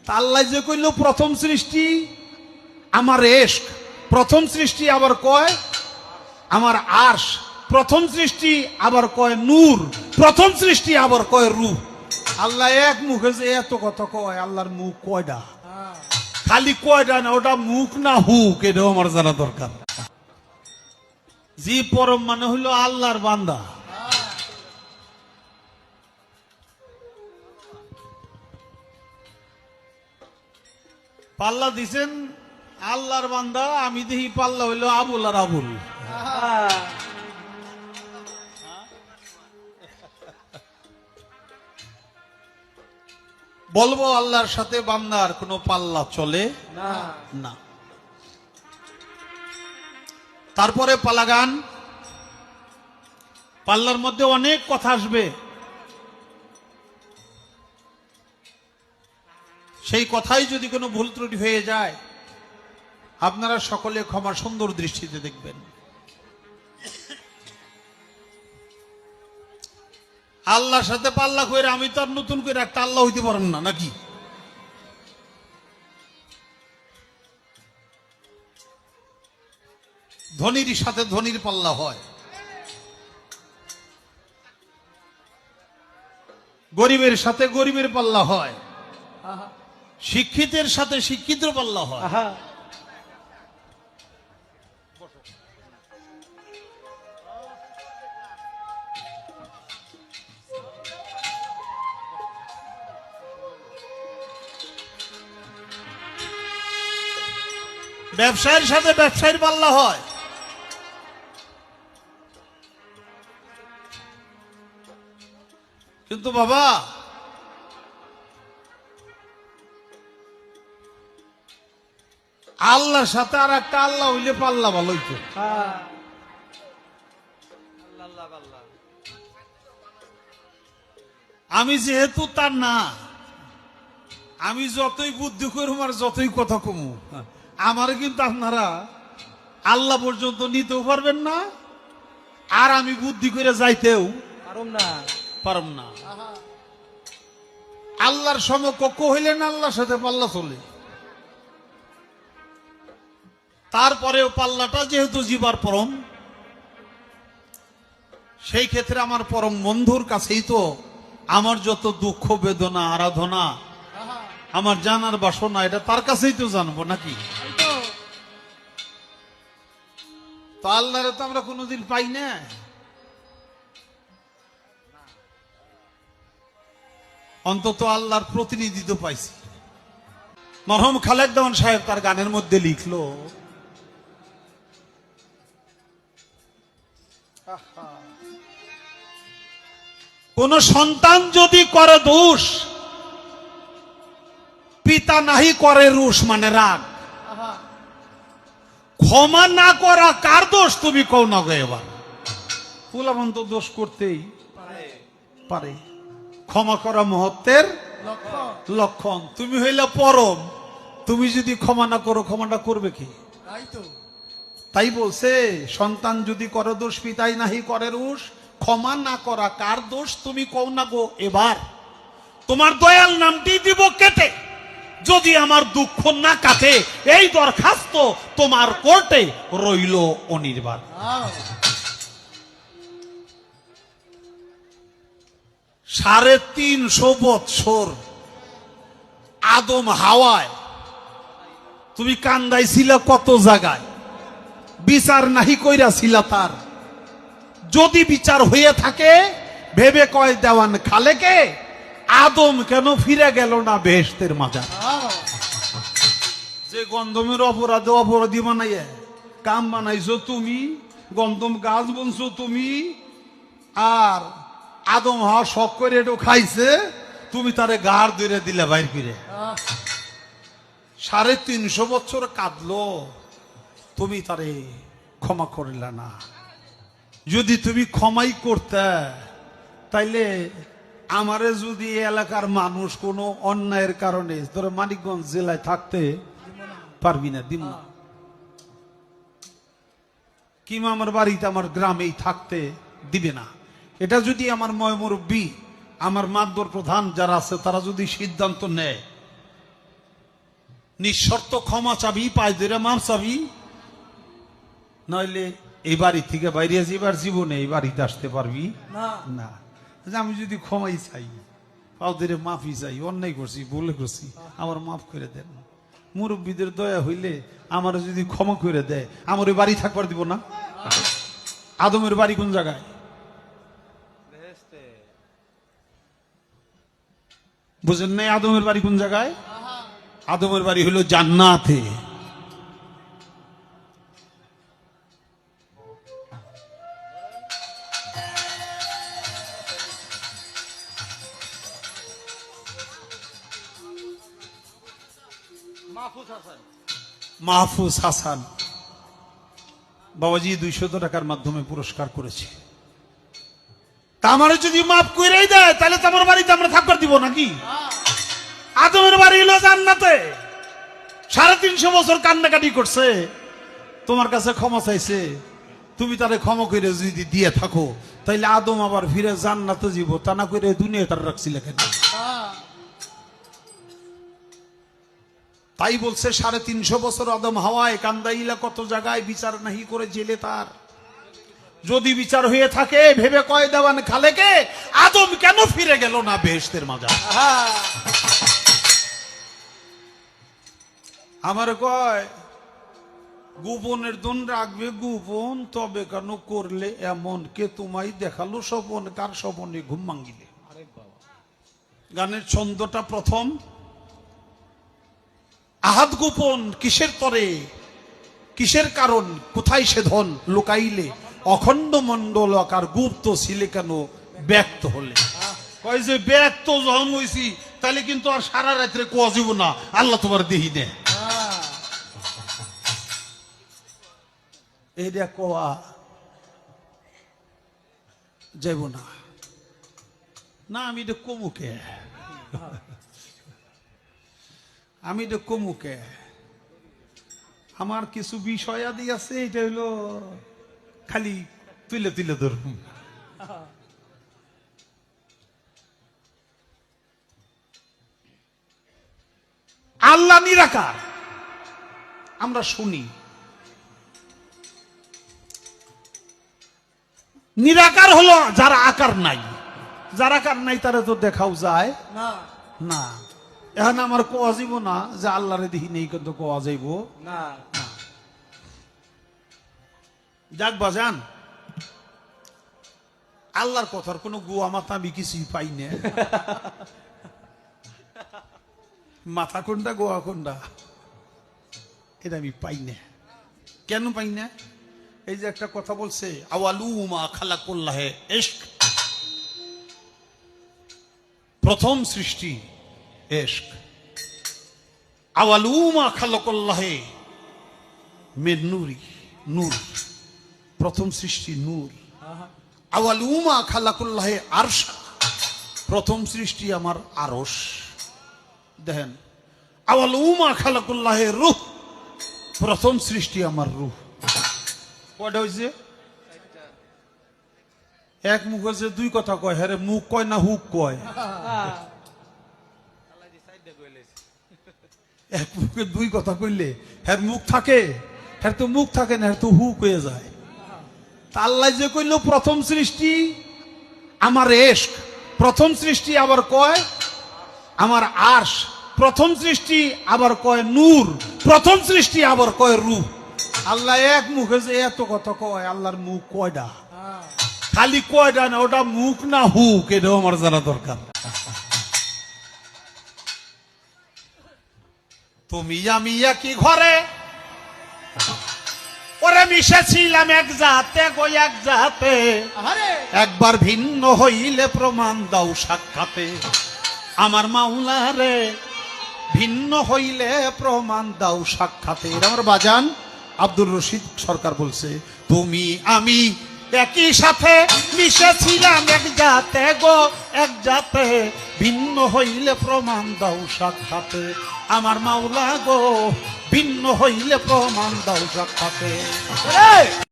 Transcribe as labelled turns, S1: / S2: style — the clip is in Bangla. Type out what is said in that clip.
S1: আল্লাহ যে কইল প্রথম সৃষ্টি আমার ইশক, প্রথম সৃষ্টি আবার কয় আমার আরশ, প্রথম সৃষ্টি আবার কয় নূর, প্রথম সৃষ্টি আবার কয় রূহ। আল্লাহ এক মুখে যে এত কথা কয়, আল্লাহর মুখ কয়টা? খালি কয়টা না, ওটা মুখ না হুক, এটাও আমার জানা দরকার। জি পরম মানে হইল আল্লাহর বান্দা। পাল্লা দিছেন আল্লাহর বান্দা, আমি দেখি পাল্লা হইল আবুল আর আবুল। বলবো আল্লাহর সাথে বান্দার কোনো পাল্লা চলে না। তারপরে পাল্লা গান, পাল্লার মধ্যে অনেক কথা আসবে, সেই কথাই যদি কোনো ভুল ত্রুটি হয়ে যায় আপনারা সকলে ক্ষমা সুন্দর দৃষ্টিতে দেখবেন। আল্লাহর সাথে পাল্লা করে আমি তো আর নতুন করে একটা আল্লাহ হইতে পারেন না নাকি? ধনীর সাথে ধনীর পাল্লা হয়, গরিবের সাথে গরিবের পাল্লা হয়, শিক্ষিতের সাথে শিক্ষিতের পাল্লা হয়। ব্যবসায়ীর সাথে ব্যবসায়ীর পাল্লা হয়, কিন্তু বাবা আল্লাহর সাথে আর একটা আল্লাহ হইলে পাল্লা ভালো হইতো। আমি যেহেতু তার না, আমি যতই বুদ্ধি করুম আর যতই কথা কমু, আমার কিন্তু আপনারা আল্লাহ পর্যন্ত নিতেও পারবেন না, আর আমি বুদ্ধি করে যাইতেও পারম না। আল্লাহর সমকক্ষ হইলেন আল্লাহর সাথে পাল্লা চলে। তারপরেও পাল্লাটা যেহেতু জীবার পরম, সেই ক্ষেত্রে আমার পরম বন্ধুর কাছেই তো আমার যত দুঃখ বেদনা আরাধনা আমার জানার বাসনা, এটা তার কাছেই তো জানবো নাকি? তো আল্লাহরে তো আমরা কোনোদিন পাই না। অন্তত আল্লাহর প্রতিনিধি তো পাইছি। মরহুম খালেদ দেওয়ান সাহেব তার গানের মধ্যে লিখলো, কোন সন্তান যদি করে দোষ, পিতা নাহি করে রোষ, মানে রাগ, ক্ষমা না করা কার দোষ তুমি কও না গো। এবার ফুলাবন তো দোষ করতেই পারে, ক্ষমা করা মহত্বের লক্ষণ। তুমি হইলে পরম, তুমি যদি ক্ষমা না করো ক্ষমাটা করবে কি? তাই বলছে সন্তান যদি করে দোষ, পিতাই নাহি করে রোষ, ক্ষমা না করা কার দোষ তুমি কও না গো। এবার তোমার দয়াল নামটি দিব কেটে, যদি আমার দুঃখ না কাটে, এই দরখাস্ত তোমার কোর্টে রইল অনির্বাণ। 350 বৎসর আদম হাওয়ায় তুমি কান্দাইছিলা কত জায়গায়, বিচার নাহি কইরাছিলা তার। যদি বিচার হয়ে থাকে ভেবে কয় দেওয়ান খালেকে, আদম কেন ফিরে গেল না বেহেশতের মাজার? যে গন্ধমের অপরাধে অপরাধী বানাইয়া কাম বানাইছো তুমি, গন্ধম গাছ বনছো তুমি, আর আদম হাওয়া শখ করে একটু খাইছে, তুমি তারে গাড় ধরে দিলে বাইর ফিরে। 350 বছর কাঁদলো, তুমি তারে ক্ষমা করলে না। যদি তুমি ক্ষমাই করতে, তাইলে আমারে যদি এলাকার মানুষ কোনো অন্যায়ের কারণে ধরো মানিকগঞ্জ জেলায় থাকতে পারবি না, দিন না, কিংবা আমার বাড়িতে আমার গ্রামেই থাকতে দিবে না। এটা যদি আমার ময় মুরব্বী, আমার মাতবর প্রধান যারা আছে, তারা যদি সিদ্ধান্ত নেয়, নিঃশর্ত ক্ষমা চাবি, পাঁচ ধরে মাপ চাবি, নইলে এই বাড়ি থেকে বাইরে যাবার জীবনে এই বাড়িতে আসতে পারবি না। আমি যদি ক্ষমাই চাই, পাও ধরে মাফি চাই, অন্যায় করছি, ভুল করছি, আমার মাফ করে দেন। মুরব্বীদের দয়া হইলে আমার যদি ক্ষমা করে দেয়, আমার ওই বাড়ি থাকবার দিব না। আদমের বাড়ি কোন জায়গায়? বুঝেন নাই আদমের বাড়ি কোন জায়গায়? আদমের বাড়ি হলো জান্নাতে। মাহফুজ হাসান বাবাজি 200 টাকার মাধ্যমে পুরস্কার করেছে। তা আমার যদি মাফ করেই দেয়, তাহলে তো আমার বাড়িতে আমরা থাকবার দিব নাকি? আদমের বাড়ি হলো জান্নাতে। 350 বছর কান্নাকাটি করছে, তোমার কাছে ক্ষমা চাইছে, তুমি তারে ক্ষমা করে যদি দিয়ে থাকো, তাইলে আদম আবার ফিরে জান্নাতে যাব, তা না করে দুনিয়া তার রাখছিলে কেন? তাই বলছে 350 বছর আদম হাওয়ায় কান্দাইলা, কত জায়গায় বিচার নাহি করে জেলে তার। যদি বিচার হয়ে থাকে, ভেবে কয় দেওয়ান খালেকে, আদম কেন ফিরে গেল না বেহেশতের মাজার? আমার কয় গোপনের দন রাখবে গোপন, তবে কেন করলে এমন, কে তোমায় দেখালো স্বপন, কার স্বপনে ঘুম ভাঙ্গিলে। গানের ছন্দটা প্রথম, আহাদ গোপন কিসের তরে, কিসের কারণ, কোথায় সে ধন লুকাইলে, অখণ্ড মন্ডল আকার গুপ্ত ছিলে কেন ব্যক্ত হলে। কয় যে ব্যক্ত যখন হয়েছি, তাহলে কিন্তু আর সারা রাত্রে কোয়া যাব না, আল্লাহ তোমার দেহি নে। এইটা কোয়া যাইব না। না আমি এটা কমুকে, আমি এটা কমুকে, আমার কিছু বিষয়াদি আছে, এটা হইলো খালি তুলে তুলে ধরুন। আল্লাহ নিরাকার আমরা শুনি, নিরাকার হলো যারা আকার নাই, যারা আকার নাই তারা তো দেখাও যায় না। এখন আমার কোয়া যাইব না যে আল্লাহরে দেখি নেই, কিন্তু কোয়া যাইব না। যাক বাজান, আল্লাহর কথার কোন গুয়া মাথা আমি কিছুই পাই না। মাথা কোনটা গোয়া কোনটা এটা আমি পাই না। কেন পাই না? এই যে একটা কথা বলছে, আওয়ালুমা খালাকুল্লাহে ইশক, প্রথম সৃষ্টি ইশক। আওয়ালুমা খালাকুল্লাহে মিন নূরি, নূর, প্রথম সৃষ্টি নূর। আওয়ালুমা খালাকুল্লাহে আরশ, প্রথম সৃষ্টি আমার আরশ। দেখেন, আওয়ালুমা খালাকুল্লাহে রূহ, প্রথম সৃষ্টি আমার রূহ। কয়টা হয়েছে? এক মুখ হয়েছে, দুই কথা কয়, হ্যাঁ মুখ কয় না হুক কয়? এক মুখে দুই কথা কইলে হ্যাঁ মুখ থাকে, হ্যাঁ তো মুখ থাকে না, হ্যাঁ তো হুক হয়ে যায়। আল্লাহ যে কইল প্রথম সৃষ্টি আমার ইশক, প্রথম সৃষ্টি আবার কয় আমার আরশ, প্রথম সৃষ্টি আবার কয় নূর, প্রথম সৃষ্টি আবার কয় রূহ। আল্লাহ এক মুখে যে এত কথা কয়, আল্লাহর মুখ কয়টা? খালি কয়টা না, ওটা মুখ না হুক, এটাও আমার জানা দরকার। তুমি আমি একই ঘরে, ওরে মিশেছিলাম এক জাতে গো এক জাতে, একবার ভিন্ন হইলে প্রমাণ দাও সাক্ষাতে। আমার মাওলা রে, ভিন্ন হইলে প্রমাণ দাও সাক্ষাতে। আমার বাজান আব্দুর রশিদ সরকার বলছে, তুমি আমি একই সাথে মিশেছিলাম এক জাতে গো এক জাতে, ভিন্ন হইলে প্রমাণ দাও সাক্ষাতে। আমার মাওলা গো, ভিন্ন হইলে প্রমাণ দাও সাক্ষাতে।